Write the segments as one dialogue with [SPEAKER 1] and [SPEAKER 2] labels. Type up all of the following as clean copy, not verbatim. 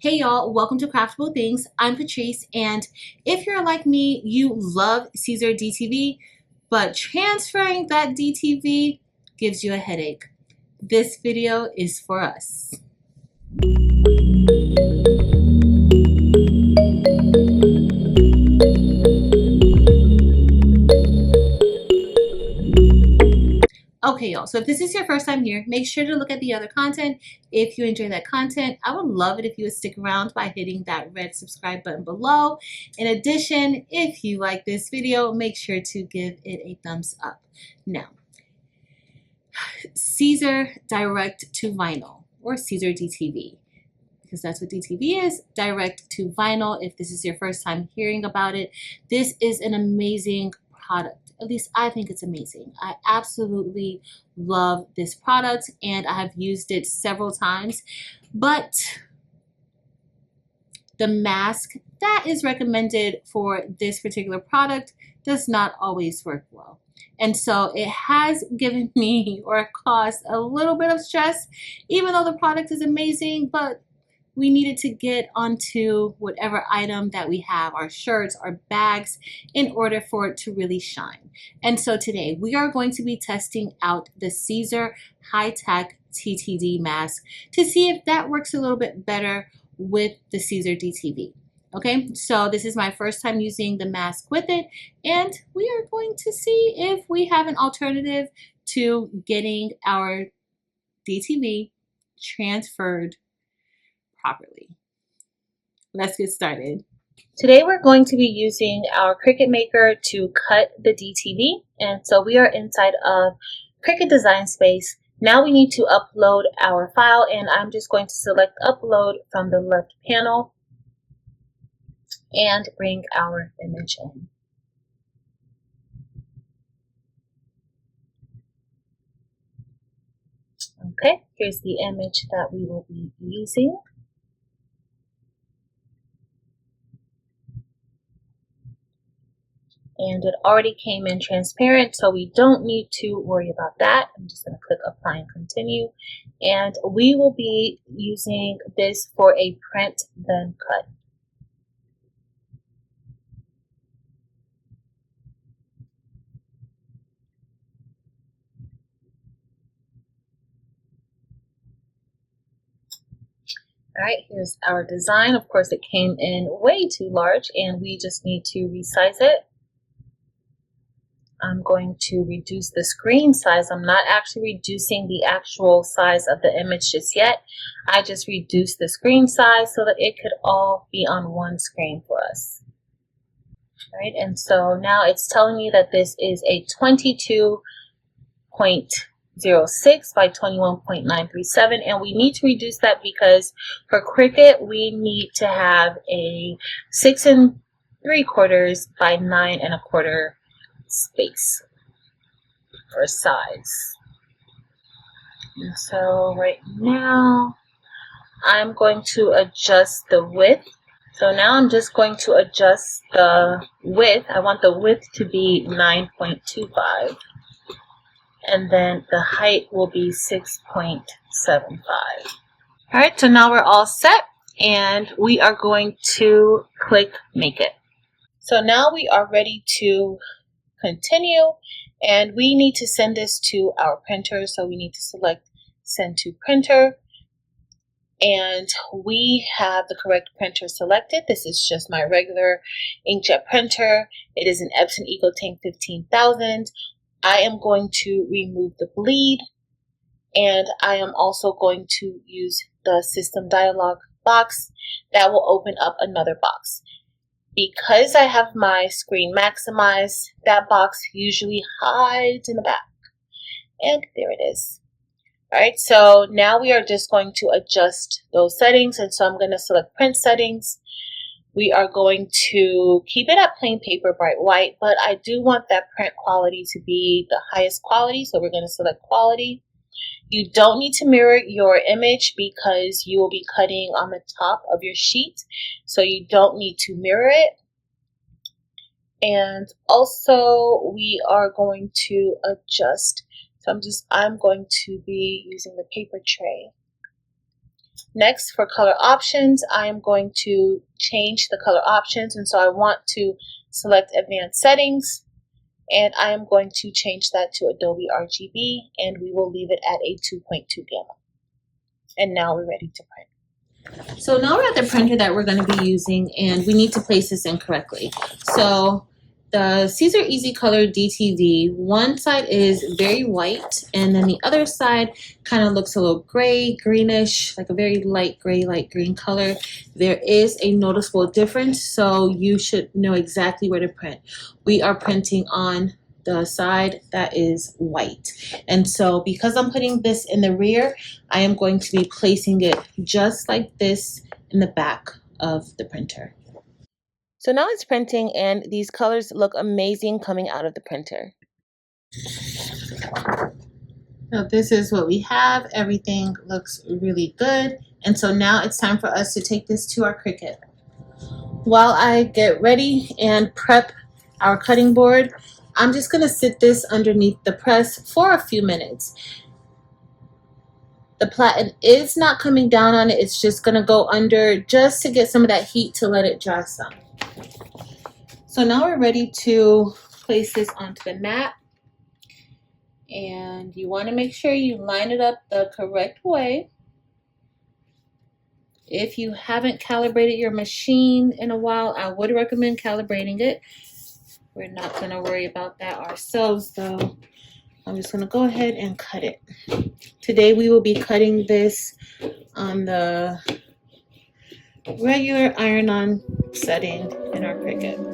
[SPEAKER 1] Hey y'all, welcome to Craftable Things. I'm Patrice, and if you're like me, you love Siser Dtv, but transferring that DTV gives you a headache. This video is for us. Okay, y'all, so if this is your first time here, make sure to look at the other content. If you enjoy that content, I would love it if you would stick around by hitting that red subscribe button below. In addition, if you like this video, make sure to give it a thumbs up. Now, Siser Direct to Vinyl, or Siser Dtv, because that's what DTV is, direct to vinyl. If this is your first time hearing about it, this is an amazing product. At least I think it's amazing. I absolutely love this product and I have used it several times, but the mask that is recommended for this particular product does not always work well. And so it has given me or caused a little bit of stress, even though the product is amazing, but we needed to get onto whatever item that we have, our shirts, our bags, in order for it to really shine. And so today we are going to be testing out the Siser High-Tech TTD mask to see if that works a little bit better with the Siser Dtv. Okay, so this is my first time using the mask with it, and we are going to see if we have an alternative to getting our DTV transferred properly. Let's get started. Today we're going to be using our Cricut Maker to cut the DTV, and so we are inside of Cricut Design Space. Now we need to upload our file, and I'm just going to select upload from the left panel and bring our image in. Okay, here's the image that we will be using. And it already came in transparent, so we don't need to worry about that. I'm just going to click apply and continue. And we will be using this for a print then cut. All right, here's our design. Of course, it came in way too large and we just need to resize it. I'm going to reduce the screen size. I'm not actually reducing the actual size of the image just yet. I just reduced the screen size so that it could all be on one screen for us. All right, and so now it's telling me that this is a 22.06 by 21.937, and we need to reduce that because for Cricut we need to have a 6 3/4 by 9 1/4 space or size. And so right now I'm going to adjust the width. So now I'm just going to adjust the width. I want the width to be 9.25 and then the height will be 6.75. All right, so now we're all set and we are going to click make it. So now we are ready to continue, and we need to send this to our printer, so we need to select send to printer, and we have the correct printer selected. This is just my regular inkjet printer. It is an EPSON EcoTank 15000. I am going to remove the bleed, and I am also going to use the system dialog box that will open up another box. Because I have my screen maximized, that box usually hides in the back. And there it is. All right, so now we are just going to adjust those settings. And so I'm going to select print settings. We are going to keep it at plain paper, bright white, but I do want that print quality to be the highest quality. So we're going to select quality. You don't need to mirror your image because you will be cutting on the top of your sheet, so you don't need to mirror it. And also we are going to adjust. So I'm going to be using the paper tray. Next, for color options, I am going to change the color options, and so I want to select advanced settings, and I am going to change that to Adobe RGB, and we will leave it at a 2.2 gamma. And now we're ready to print. So now we're at the printer that we're going to be using, and we need to place this in correctly. So the Siser Easycolor Dtv, one side is very white, and then the other side kind of looks a little gray, greenish, like a very light gray, light green color. There is a noticeable difference, so you should know exactly where to print. We are printing on the side that is white, and so because I'm putting this in the rear, I am going to be placing it just like this in the back of the printer. So now it's printing, and these colors look amazing coming out of the printer. So this is what we have. Everything looks really good. And so now it's time for us to take this to our Cricut. While I get ready and prep our cutting board, I'm just going to sit this underneath the press for a few minutes. The platen is not coming down on it. It's just going to go under just to get some of that heat to let it dry some. So now we're ready to place this onto the mat, and you want to make sure you line it up the correct way. If you haven't calibrated your machine in a while, I would recommend calibrating it. We're not going to worry about that ourselves though. I'm just going to go ahead and cut it. Today we will be cutting this on the regular iron-on setting in our Cricut.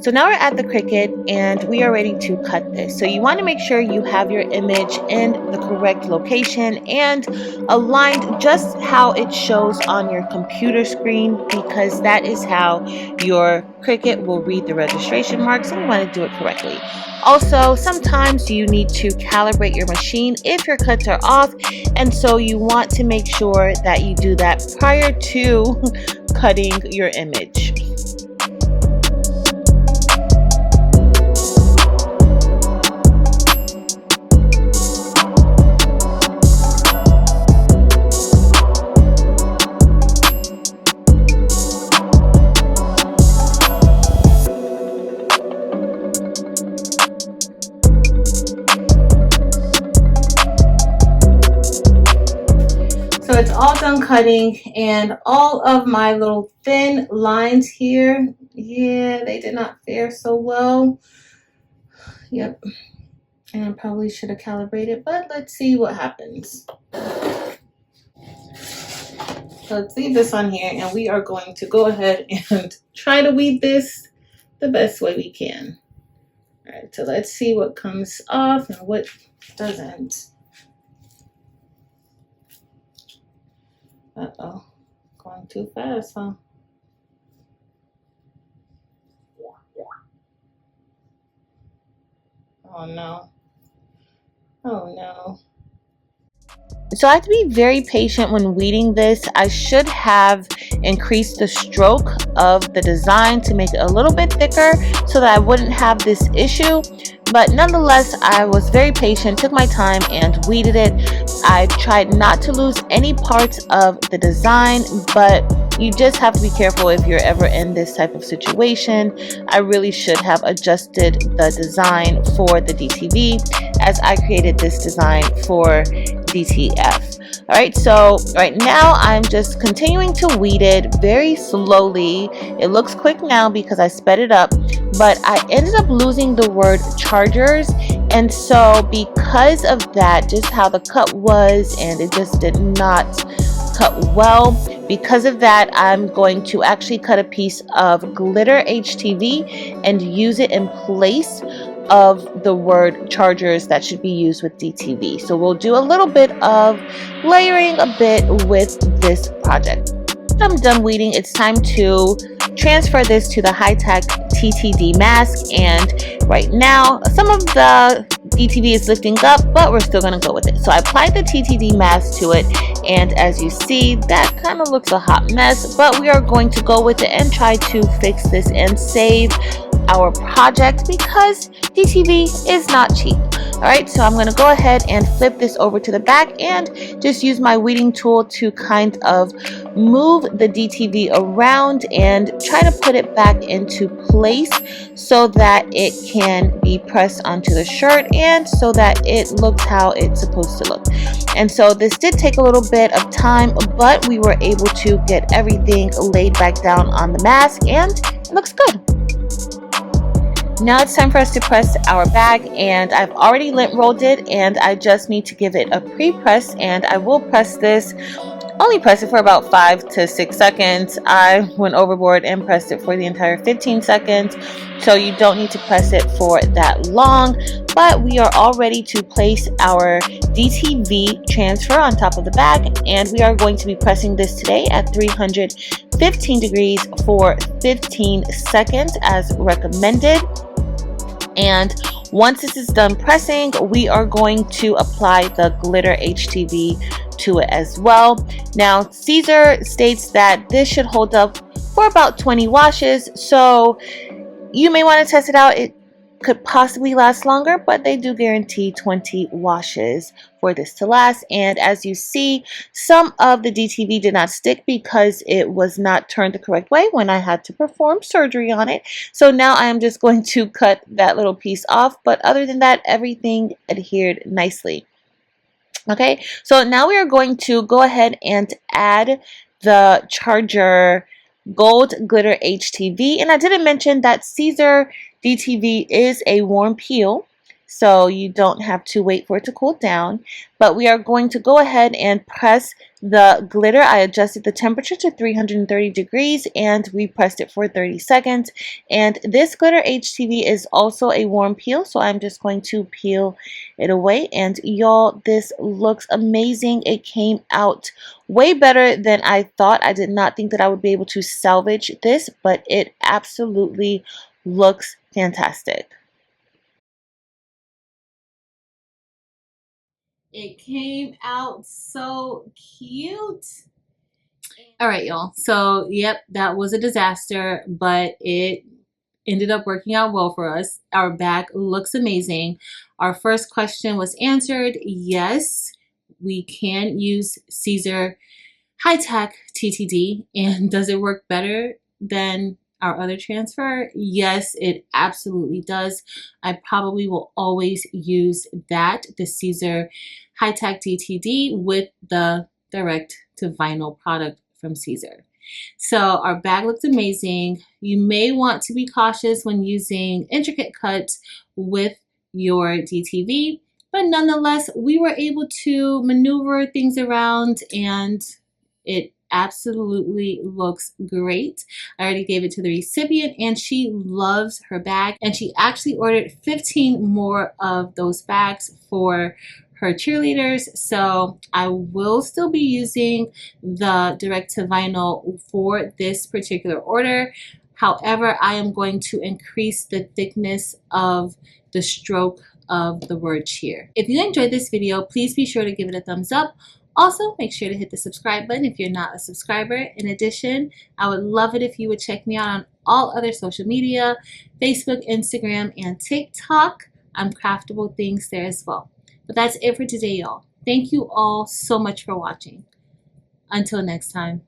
[SPEAKER 1] So now we're at the Cricut, and we are ready to cut this. So you want to make sure you have your image in the correct location and aligned just how it shows on your computer screen, because that is how your Cricut will read the registration marks, and you want to do it correctly. Also, sometimes you need to calibrate your machine if your cuts are off, and so you want to make sure that you do that prior to cutting your image. So it's all done cutting, and all of my little thin lines here, yeah, they did not fare so well. Yep, and I probably should have calibrated, but let's see what happens. So let's leave this on here, and we are going to go ahead and try to weed this the best way we can. All right, so let's see what comes off and what doesn't. Uh-oh, going too fast, huh? Oh no. Oh no. So I have to be very patient when weeding this. I should have increased the stroke of the design to make it a little bit thicker so that I wouldn't have this issue. But nonetheless, I was very patient, took my time and weeded it. I tried not to lose any parts of the design, but you just have to be careful if you're ever in this type of situation. I really should have adjusted the design for the DTV as I created this design for DTF. All right, so right now I'm just continuing to weed it very slowly. It looks quick now because I sped it up, but I ended up losing the word chargers, and so because of that, just how the cut was, and it just did not cut well. Because of that, I'm going to actually cut a piece of glitter HTV and use it in place of the word chargers that should be used with DTV. So we'll do a little bit of layering a bit with this project. I'm done weeding. It's time to transfer this to the high-tech TTD mask, and right now some of the DTV is lifting up, but we're still going to go with it. So I applied the TTD mask to it, and as you see, that kind of looks a hot mess, but we are going to go with it and try to fix this and save our project because DTV is not cheap. Alright, so I'm going to go ahead and flip this over to the back and just use my weeding tool to kind of move the DTV around and try to put it back into place so that it can be pressed onto the shirt and so that it looks how it's supposed to look. And so this did take a little bit of time, but we were able to get everything laid back down on the mask and it looks good. Now it's time for us to press our bag, and I've already lint rolled it and I just need to give it a pre-press, and I will press this, only press it for about 5 to 6 seconds. I went overboard and pressed it for the entire 15 seconds, so you don't need to press it for that long. But we are all ready to place our DTV transfer on top of the bag, and we are going to be pressing this today at 315 degrees for 15 seconds as recommended. And once this is done pressing, we are going to apply the glitter HTV to it as well. Now, Siser states that this should hold up for about 20 washes, so you may want to test it out. It could possibly last longer, but they do guarantee 20 washes for this to last. And as you see, some of the DTV did not stick because it was not turned the correct way when I had to perform surgery on it. So now I am just going to cut that little piece off, but other than that, everything adhered nicely. Okay, so now we are going to go ahead and add the charger gold glitter HTV. And I didn't mention that Siser DTV is a warm peel, so you don't have to wait for it to cool down. But we are going to go ahead and press the glitter. I adjusted the temperature to 330 degrees and we pressed it for 30 seconds. And this glitter HTV is also a warm peel, so I'm just going to peel it away. And y'all, this looks amazing. It came out way better than I thought. I did not think that I would be able to salvage this, but it absolutely looks fantastic. It came out so cute. All right, y'all. So, yep, that was a disaster, but it ended up working out well for us. Our bag looks amazing. Our first question was answered. Yes, we can use Siser Tack TTD. And does it work better than our other transfer? Yes, it absolutely does. I probably will always use that, the Siser Tack DTD with the direct to vinyl product from Siser. So our bag looks amazing. You may want to be cautious when using intricate cuts with your DTV, but nonetheless, we were able to maneuver things around and it absolutely looks great. I already gave it to the recipient and she loves her bag, and she actually ordered 15 more of those bags for her cheerleaders. So I will still be using the direct to vinyl for this particular order. However, I am going to increase the thickness of the stroke of the word cheer. If you enjoyed this video, please be sure to give it a thumbs up. Also, make sure to hit the subscribe button if you're not a subscriber. In addition, I would love it if you would check me out on all other social media, Facebook, Instagram, and TikTok. I'm Craftable Things there as well. But that's it for today, y'all. Thank you all so much for watching. Until next time.